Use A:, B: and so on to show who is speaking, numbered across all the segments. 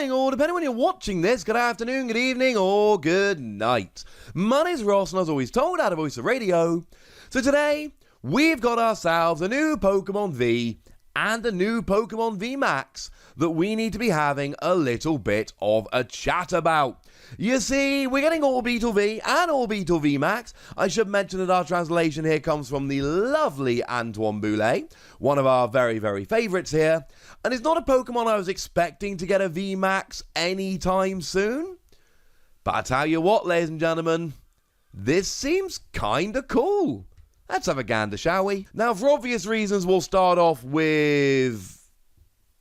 A: morning, or depending when you're watching this, good afternoon, good evening, or good night. My name's Ross, and as always told, out of Voice of Radio. So today, we've got ourselves a new Pokemon V and a new Pokemon VMAX that we need to be having a little bit of a chat about. You see, we're getting Orbeetle V and Orbeetle VMAX. I should mention that our translation here comes from the lovely Antoine Boulet, one of our very, very favourites here. And it's not a Pokemon I was expecting to get a VMAX anytime soon. But I tell you what, ladies and gentlemen, this seems kinda cool. Let's have a gander, shall we? Now, for obvious reasons, we'll start off with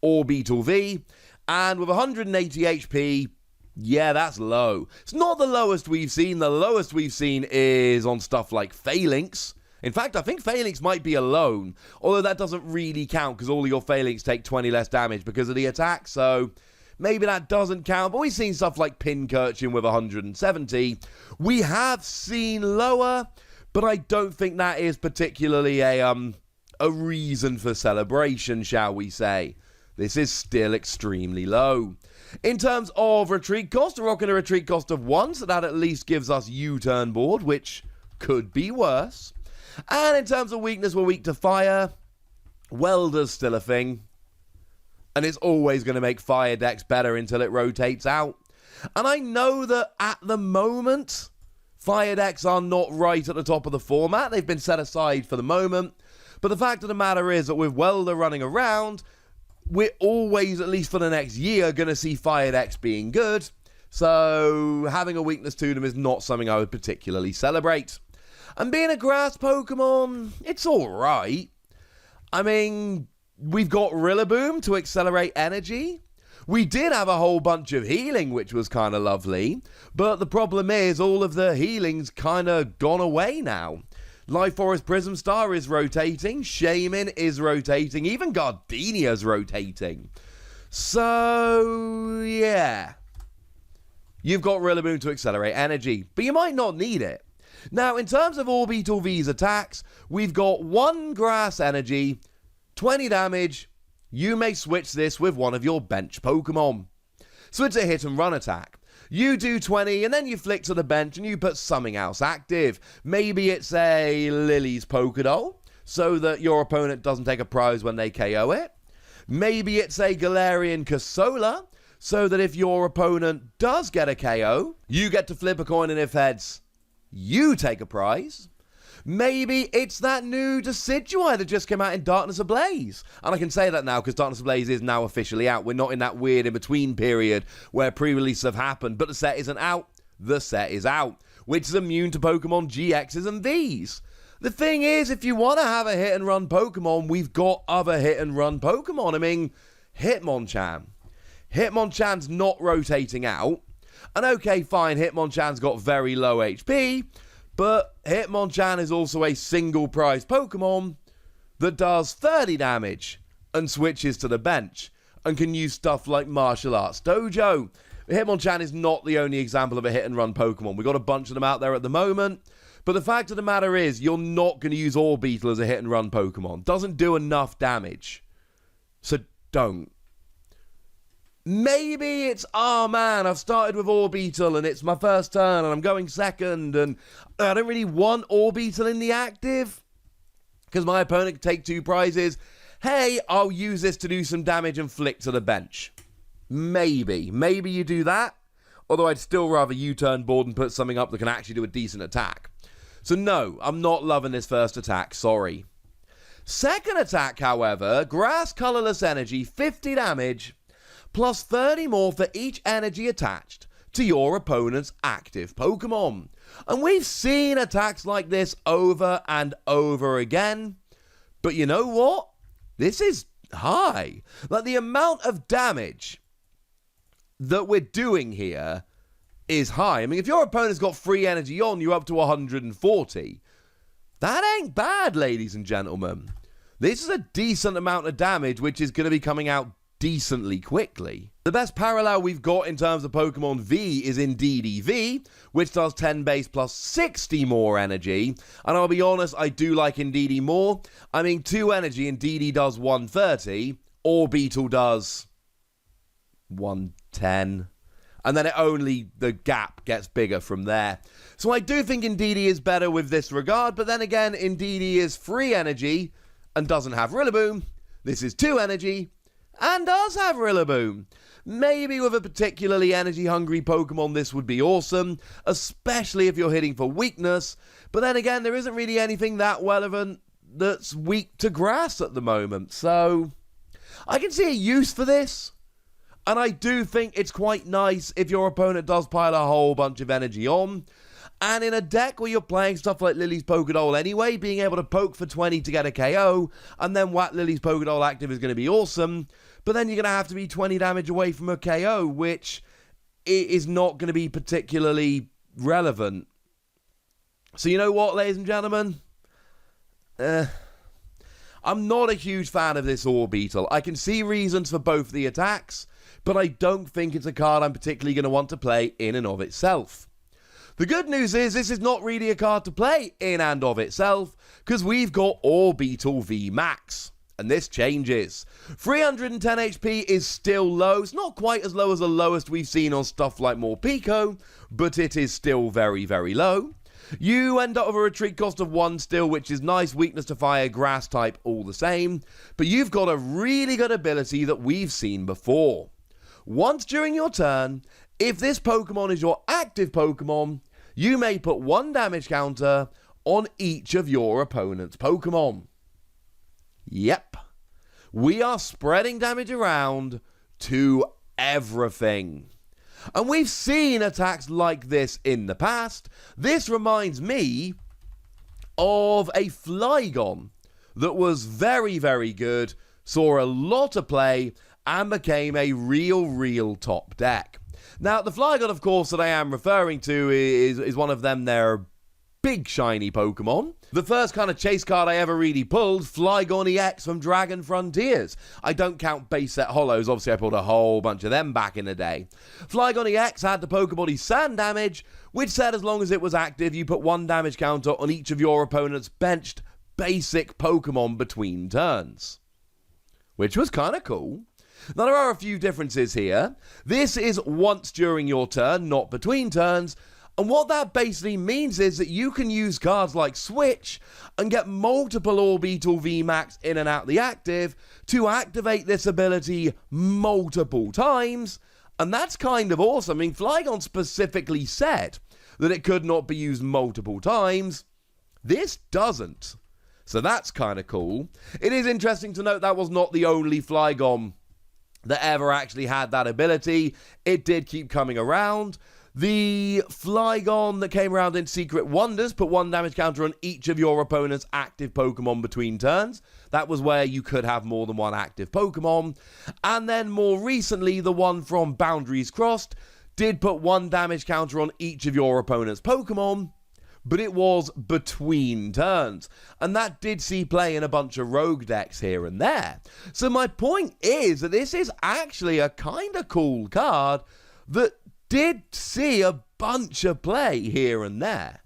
A: Orbeetle V, and with 180 HP, yeah, that's low. It's not the lowest we've seen. The lowest we've seen is on stuff like Phalanx. In fact, I think Phalanx might be alone, although that doesn't really count because all of your Phalanx take 20 less damage because of the attack, so maybe that doesn't count. But we've seen stuff like Pincurchin with 170. We have seen lower, but I don't think that is particularly a reason for celebration, shall we say. This is still extremely low. In terms of retreat cost, we're rocking a retreat cost of 1, so that at least gives us U-turn board, which could be worse. And in terms of weakness, we're weak to fire. Welder's still a thing. And it's always going to make Fire Dex better until it rotates out. And I know that at the moment, Fire Decks are not right at the top of the format. They've been set aside for the moment. But the fact of the matter is that with Welder running around, we're always, at least for the next year, going to see Fire Decks being good. So having a weakness to them is not something I would particularly celebrate. And being a grass Pokemon, it's alright. I mean, we've got Rillaboom to accelerate energy. We did have a whole bunch of healing, which was kind of lovely. But the problem is, all of the healing's kind of gone away now. Life Forest Prism Star is rotating, Shaman is rotating, even Gardenia's rotating. So, yeah. You've got Rillaboom to accelerate energy, but you might not need it. Now, in terms of Orbeetle V's attacks, we've got 1 grass energy, 20 damage. You may switch this with one of your bench Pokemon. So it's a hit and run attack. You do 20, and then you flick to the bench, and you put something else active. Maybe it's a Lily's Pokédoll, so that your opponent doesn't take a prize when they KO it. Maybe it's a Galarian Cassola, so that if your opponent does get a KO, you get to flip a coin, and if heads, you take a prize. Maybe it's that new Decidueye that just came out in Darkness Ablaze. And I can say that now because Darkness Ablaze is now officially out. We're not in that weird in-between period where pre-releases have happened, but the set isn't out. The set is out, which is immune to Pokemon GXs and Vs. The thing is, if you want to have a hit-and-run Pokemon, we've got other hit-and-run Pokemon. I mean, Hitmonchan. Hitmonchan's not rotating out. And okay, fine, Hitmonchan's got very low HP, but Hitmonchan is also a single prize Pokemon that does 30 damage and switches to the bench and can use stuff like Martial Arts Dojo. Hitmonchan is not the only example of a hit and run Pokemon. We've got a bunch of them out there at the moment. But the fact of the matter is, you're not going to use Orbeetle as a hit and run Pokemon. Doesn't do enough damage. So don't. Maybe it's, oh man, I've started with Orbeetle and it's my first turn and I'm going second and I don't really want Orbeetle in the active because my opponent can take 2 prizes. Hey, I'll use this to do some damage and flick to the bench. Maybe you do that. Although I'd still rather U-turn board and put something up that can actually do a decent attack. So no, I'm not loving this first attack, sorry. Second attack, however, Grass Colorless Energy, 50 damage, plus 30 more for each energy attached to your opponent's active Pokemon. And we've seen attacks like this over and over again. But you know what? This is high. Like, the amount of damage that we're doing here is high. I mean, if your opponent's got free energy on, you're up to 140. That ain't bad, ladies and gentlemen. This is a decent amount of damage, which is going to be coming out decently quickly. The best parallel we've got in terms of Pokemon V is in DDV, which does 10 base plus 60 more energy. And I'll be honest, I do like Indeedee more. I mean, 2 energy, Indeedee does 130. Orbeetle does 110. And then the gap gets bigger from there. So I do think Indeedee is better with this regard, but then again, Indeedee is 3 energy and doesn't have Rillaboom. This is 2 energy and does have Rillaboom. Maybe with a particularly energy-hungry Pokemon, this would be awesome, especially if you're hitting for weakness. But then again, there isn't really anything that relevant that's weak to grass at the moment. So I can see a use for this. And I do think it's quite nice if your opponent does pile a whole bunch of energy on. And in a deck where you're playing stuff like Lily's Pokédoll anyway, being able to poke for 20 to get a KO, and then whack Lily's Pokédoll active is going to be awesome. But then you're going to have to be 20 damage away from a KO, which is not going to be particularly relevant. So you know what, ladies and gentlemen? I'm not a huge fan of this Orbeetle. I can see reasons for both the attacks, but I don't think it's a card I'm particularly going to want to play in and of itself. The good news is this is not really a card to play in and of itself, because we've got Orbeetle VMAX. And this changes. 310 HP is still low. It's not quite as low as the lowest we've seen on stuff like Morpeko, but it is still very, very low. You end up with a retreat cost of 1 still, which is nice. Weakness to fire, grass type, all the same. But you've got a really good ability that we've seen before. Once during your turn, if this Pokemon is your active Pokemon, you may put 1 damage counter on each of your opponent's Pokemon. Yep. We are spreading damage around to everything. And we've seen attacks like this in the past. This reminds me of a Flygon that was very, very good, saw a lot of play, and became a real top deck. Now, the Flygon, of course, that I am referring to is one of them there big shiny Pokemon. The first kind of chase card I ever really pulled, Flygon EX from Dragon Frontiers. I don't count base set holos, obviously I pulled a whole bunch of them back in the day. Flygon EX had the Pokebody Sand damage, which said as long as it was active, you put 1 damage counter on each of your opponent's benched basic Pokemon between turns. Which was kind of cool. Now there are a few differences here. This is once during your turn, not between turns. And what that basically means is that you can use cards like Switch and get multiple Orbeetle VMAX in and out the active to activate this ability multiple times. And that's kind of awesome. I mean, Flygon specifically said that it could not be used multiple times. This doesn't. So that's kind of cool. It is interesting to note that was not the only Flygon that ever actually had that ability. It did keep coming around. The Flygon that came around in Secret Wonders put 1 damage counter on each of your opponent's active Pokemon between turns. That was where you could have more than 1 active Pokemon. And then more recently, the one from Boundaries Crossed did put 1 damage counter on each of your opponent's Pokemon, but it was between turns. And that did see play in a bunch of rogue decks here and there. So my point is that this is actually a kind of cool card that did see a bunch of play here and there.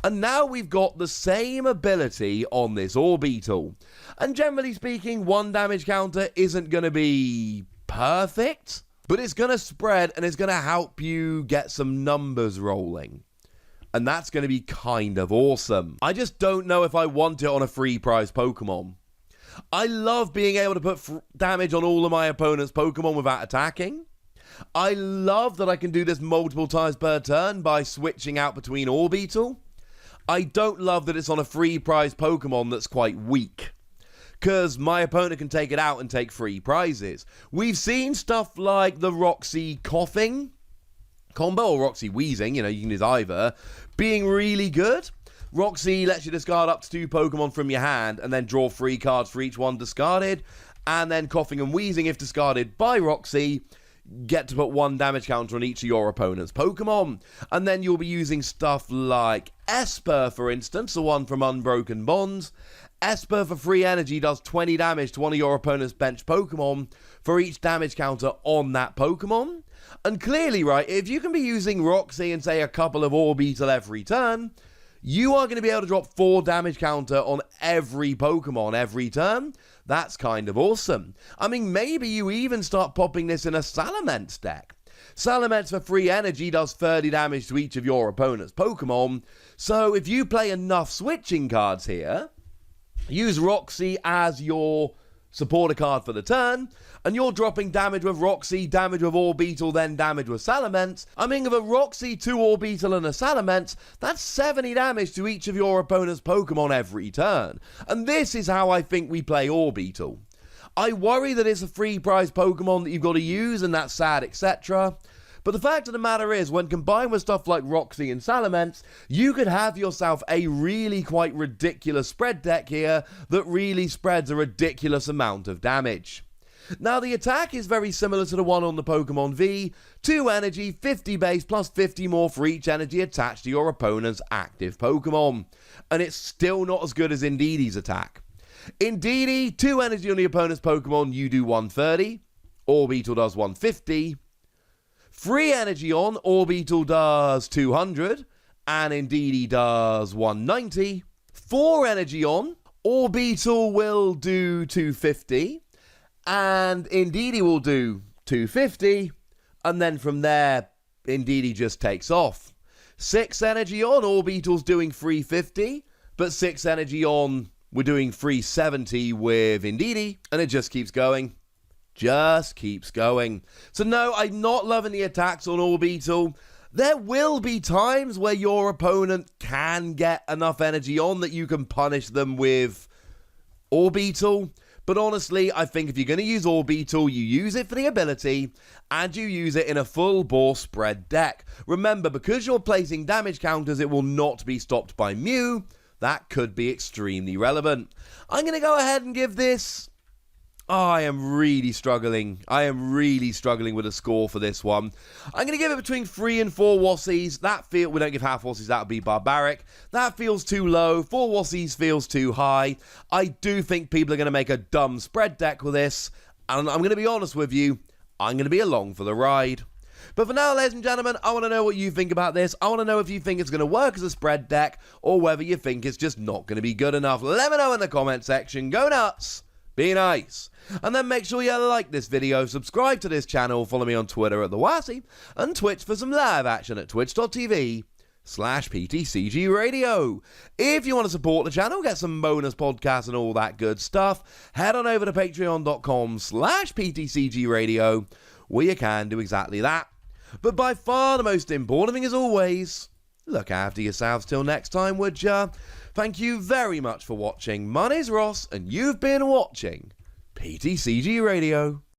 A: And now we've got the same ability on this Orbeetle. And generally speaking, 1 damage counter isn't going to be perfect, but it's going to spread and it's going to help you get some numbers rolling. And that's going to be kind of awesome. I just don't know if I want it on a free prize Pokemon. I love being able to put damage on all of my opponent's Pokemon without attacking. I love that I can do this multiple times per turn by switching out between Orbeetle. I don't love that it's on a free prize Pokemon that's quite weak, because my opponent can take it out and take free prizes. We've seen stuff like the Roxy Coughing combo, or Roxy Wheezing, you can use either, being really good. Roxy lets you discard up to 2 Pokemon from your hand and then draw 3 cards for each one discarded. And then Coughing and Wheezing, if discarded by Roxy, get to put 1 damage counter on each of your opponent's Pokemon. And then you'll be using stuff like Esper, for instance, the one from Unbroken Bonds. Esper for free energy does 20 damage to one of your opponent's bench Pokemon for each damage counter on that Pokemon. And clearly, right, if you can be using Roxy and say a couple of Orbeetle every turn, you are going to be able to drop 4 damage counter on every Pokemon every turn. That's kind of awesome. I mean, maybe you even start popping this in a Salamence deck. Salamence for free energy does 30 damage to each of your opponent's Pokemon, so if you play enough switching cards here, use Roxy as your supporter card for the turn, and you're dropping damage with Roxy, damage with Orbeetle, then damage with Salamence. I mean, with a Roxy, 2 Orbeetle, and a Salamence, that's 70 damage to each of your opponent's Pokemon every turn. And this is how I think we play Orbeetle. I worry that it's a free prize Pokemon that you've got to use, and that's sad, etc. But the fact of the matter is, when combined with stuff like Roxy and Salamence, you could have yourself a really quite ridiculous spread deck here that really spreads a ridiculous amount of damage. Now, the attack is very similar to the one on the Pokemon V. 2 energy, 50 base, plus 50 more for each energy attached to your opponent's active Pokemon. And it's still not as good as Indeedee's attack. Indeedee, 2 energy on the opponent's Pokemon, you do 130. Orbeetle does 150. 3 energy on, Orbeetle does 200. And Indeedee does 190. 4 energy on, Orbeetle will do 250. And Indeedee will do 250, and then from there, Indeedee just takes off. 6 energy on, Orbeetle's doing 350, but 6 energy on, we're doing 370 with Indeedee, and it just keeps going. Just keeps going. So no, I'm not loving the attacks on Orbeetle. There will be times where your opponent can get enough energy on that you can punish them with Orbeetle. But honestly, I think if you're going to use Orbeetle, you use it for the ability, and you use it in a full bore spread deck. Remember, because you're placing damage counters, it will not be stopped by Mew. That could be extremely relevant. I'm going to go ahead and give this... I am really struggling. With a score for this one. I'm going to give it between 3 and 4 Wassies. We don't give half Wassies, that would be barbaric. That feels too low. 4 Wassies feels too high. I do think people are going to make a dumb spread deck with this. And I'm going to be honest with you, I'm going to be along for the ride. But for now, ladies and gentlemen, I want to know what you think about this. I want to know if you think it's going to work as a spread deck, or whether you think it's just not going to be good enough. Let me know in the comment section. Go nuts. Be nice. And then make sure you like this video, subscribe to this channel, follow me on Twitter at TheWassie, and Twitch for some live action at twitch.tv/PTCG Radio. If you want to support the channel, get some bonus podcasts and all that good stuff, head on over to patreon.com/PTCG Radio, where you can do exactly that. But by far the most important thing, as always, look after yourselves till next time, would ya? Thank you very much for watching. My name's Ross, and you've been watching PTCG Radio.